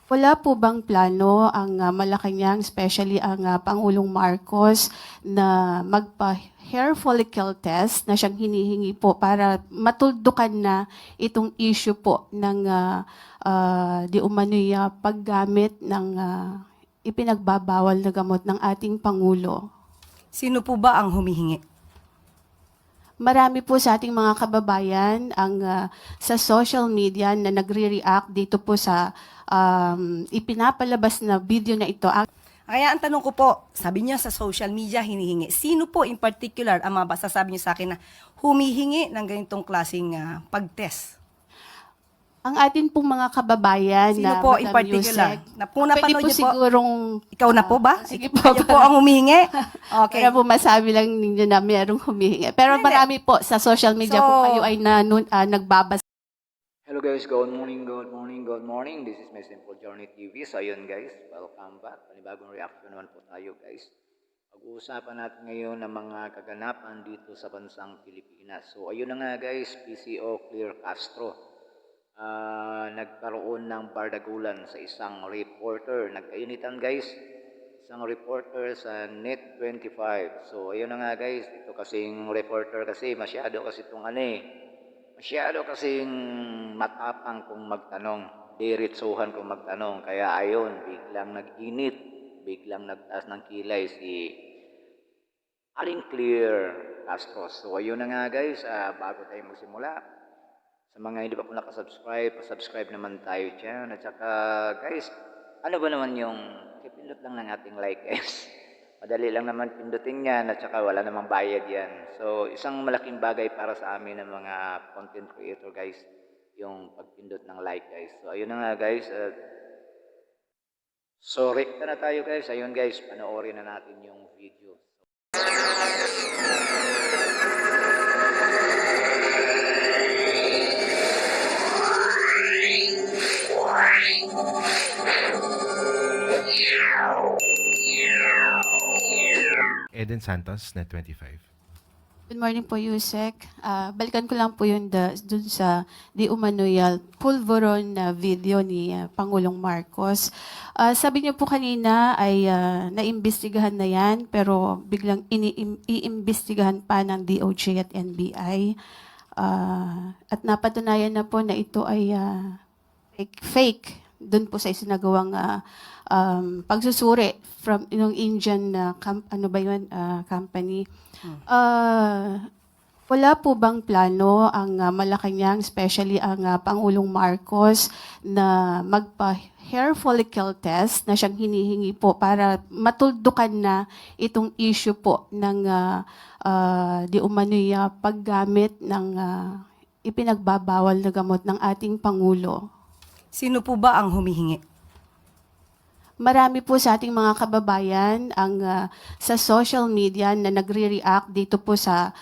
Wala po bang plano ang Malacanang, especially ang Pangulong Marcos, na magpa-hair follicle test na siyang hinihingi po para matuldukan na itong issue po ng di umano'y paggamit ng ipinagbabawal na gamot ng ating Pangulo? Sino po ba ang humihingi? Marami po sa ating mga kababayan ang sa social media na nagre-react dito po sa ipinapalabas na video na ito. Kaya ang tanong ko po, sabi niya sa social media hinihingi. Sino po in particular ang masasabi niyo sa akin na humihingi ng ganitong klaseng pag-test? Ang atin pong mga kababayan Sino na po in Madam particular? Yusek, Na po napanood pwede po niyo po? sigurong Ikaw na po ba? sige po. Kayo po ang humihingi? Okay. Kaya po masabi lang ninyo na mayroong humihingi. Pero Hindi. marami po sa social media So, kung kayo ay nagbabasa. Hello guys, good morning, good morning, good morning. This is My Simple Journey TV. So ayun guys, welcome back. Panibagong reaction naman po tayo guys. Pag-uusapan natin ngayon ng mga kaganapan dito sa bansang Pilipinas. So ayun na nga guys, PCO Clear Castro. Nagkaroon ng bardagulan sa isang reporter. Nagkainitan guys, isang reporter sa Net25. So ayun na nga guys, ito kasing reporter kasi masyado kasi itong masyado kasing matapang kung magtanong, diretsuhan kung magtanong. Kaya ayun, biglang nag-init, biglang nagtaas ng kilay si Aling Clear Castro. So ayun na nga guys, bago tayo magsimula, sa mga hindi pa po nakasubscribe, pasubscribe naman tayo dyan. At saka guys, ano ba naman yung pindot lang ng ating like guys. Madali lang naman pindutin yan at saka wala namang bayad yan. So isang malaking bagay para sa amin ng mga content creator guys, yung pagpindot ng like guys. So ayun na nga guys. So rekta na tayo guys. Ayun guys, panoorin na natin yung video. Eden Santos, Net25. Good morning po, Yusek. Balikan ko lang po yun dun sa di umano'y pulveron na video ni Pangulong Marcos. Sabi niyo po kanina ay naimbestigahan na yan, pero biglang iimbestigahan pa ng DOJ at NBI. At napatunayan na po na ito ay fake dun po sa isinagawang pagsusuri from yung Indian company. Wala po bang plano ang Malacanang, especially ang Pangulong Marcos, na magpa-hair follicle test na siyang hinihingi po para matuldukan na itong issue po ng di umano'y paggamit ng ipinagbabawal na gamot ng ating Pangulo? Sino po ba ang humihingi? Marami po sa ating mga kababayan ang sa social media na nagre-react dito po sa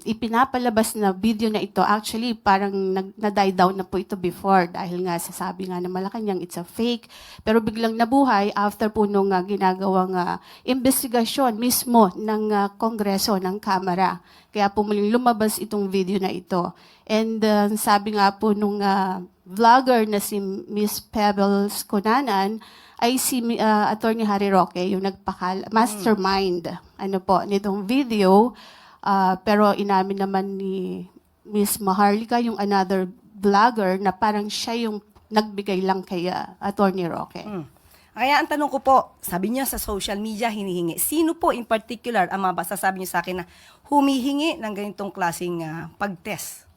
ipinapalabas na video na ito. Actually, parang na-die down na po ito before dahil nga sasabi nga na Malacanang it's a fake. Pero biglang nabuhay after po nung ginagawang investigasyon mismo ng Kongreso, ng Kamara. Kaya po muling lumabas itong video na ito. And sabi nga po nung vlogger na si Miss Pebbles Cunanan ay si Attorney Harry Roque, yung mastermind nitong video. Pero inamin naman ni Miss Maharlika, yung another vlogger, na parang siya yung nagbigay lang kay Attorney Roque. Kaya ang tanong ko po, sabi niya sa social media hinihingi. Sino po in particular ang masasabi niyo sa akin na humihingi ng ganitong klaseng pag-test?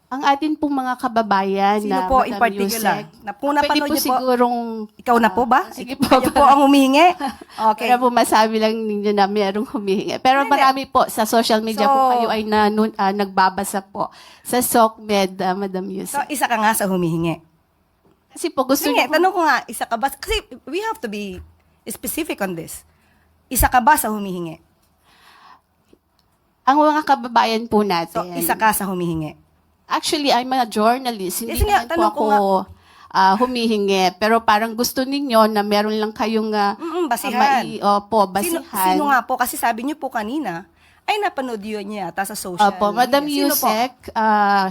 Ang atin pong mga kababayan Sino na po in Madam particular? Yusek, Na po napanood pwede po niyo po? sigurong Ikaw na po ba? sige po. Kayo po ang humihingi? Okay. Kaya po masabi lang ninyo na mayroong humihingi. Pero Hindi. marami po sa social media So, kung kayo ay nagbabasa po sa SOCMED, Madam So, Yusek. isa ka nga sa humihingi. Kasi po gusto Sige, niyo po, tanong ko nga, isa ka ba? Kasi we have to be specific on this. Isa ka ba sa humihingi? ang mga kababayan po natin. So, isa ka sa humihingi. Actually, I'm a journalist. Hindi Yes, nga, naman po tanong ko ako humihingi. Pero parang gusto ninyo na meron lang kayong Basihan. basihan. Sino nga po? Kasi sabi niyo po kanina, ay napanood yun niya yata sa social Opo, Madam media. Sino po? Yusek,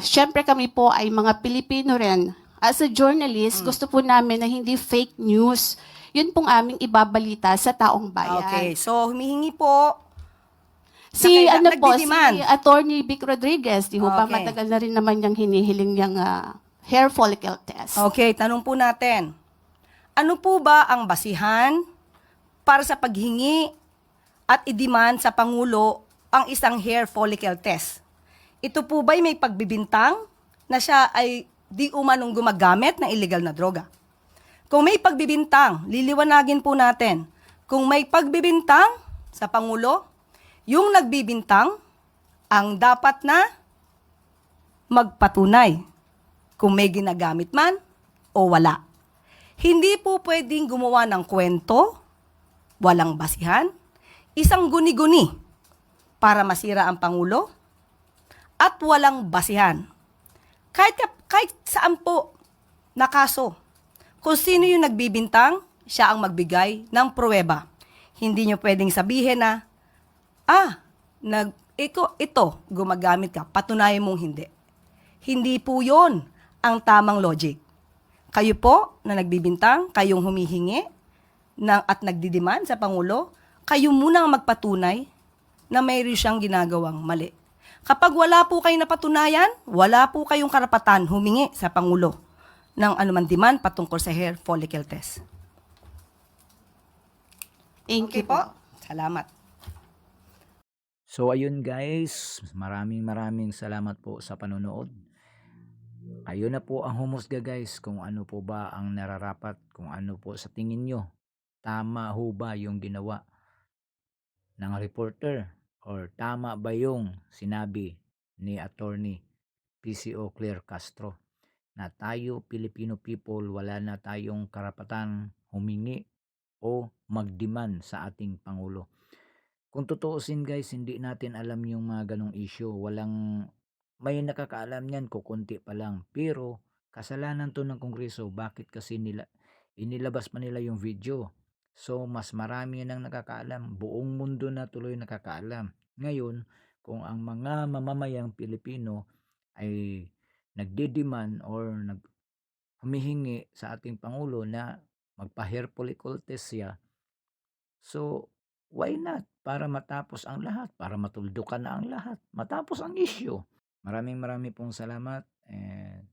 syempre kami po ay mga Pilipino rin. as a journalist, gusto po namin na hindi fake news. Yun pong aming ibabalita sa taong bayan. Okay, so humihingi po. Si Nagdidemand. si Attorney Vic Rodriguez, di ho ba Okay. matagal na rin naman niyang hinihiling niyang hair follicle test. Okay, tanong po natin. Ano po ba ang basihan para sa paghingi at i-demand sa Pangulo ang isang hair follicle test? Ito po ba'y may pagbibintang na siya ay di umanong gumagamit ng illegal na droga? Kung may pagbibintang, liliwanagin po natin. Kung may pagbibintang sa Pangulo, yung nagbibintang ang dapat na magpatunay kung may ginagamit man o wala. Hindi po pwedeng gumawa ng kwento, walang basihan, isang guni-guni para masira ang Pangulo, at walang basihan. Kahit saan po na kaso, kung sino yung nagbibintang, siya ang magbigay ng pruweba. Hindi nyo pwedeng sabihin na, ito, gumagamit ka, patunayan mong hindi. Hindi po yon ang tamang logic. Kayo po na nagbibintang, kayong humihingi at nagdidiman sa Pangulo, kayo muna ang magpatunay na mayroon siyang ginagawang mali. Kapag wala po kayong napatunayan, wala po kayong karapatan humingi sa Pangulo ng anuman demand patungkol sa hair follicle test. Thank Okay you po. Salamat. So ayun guys, maraming salamat po sa panonood. Ayun na po ang humusga guys kung ano po ba ang nararapat, kung ano po sa tingin nyo. Tama ho ba yung ginawa ng reporter? Or tama ba yung sinabi ni Attorney PCO Claire Castro na tayo Filipino people wala na tayong karapatan humingi o magdemand sa ating Pangulo? Kung tutuusin guys, hindi natin alam yung mga ganong issue. May nakakaalam niyan, kukunti pa lang. Pero kasalanan to ng Kongreso. Bakit kasi inilabas pa nila yung video? So mas marami nang nakakaalam. Buong mundo na tuloy nakakaalam. Ngayon, kung ang mga mamamayang Pilipino ay nagdedemand or humihingi sa ating Pangulo na magpa-hair follicle test siya, so why not? Para matapos ang lahat, para matuldukan na ang lahat, matapos ang issue. Maraming pong salamat, and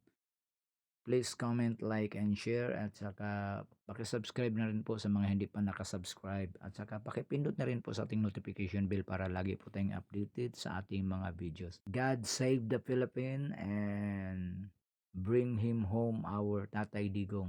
please comment, like, and share, at saka pakisubscribe na rin po sa mga hindi pa nakasubscribe, at saka pakipindot na rin po sa ating notification bell para lagi po tayong updated sa ating mga videos. God save the Philippines and bring him home our Tatay Digong.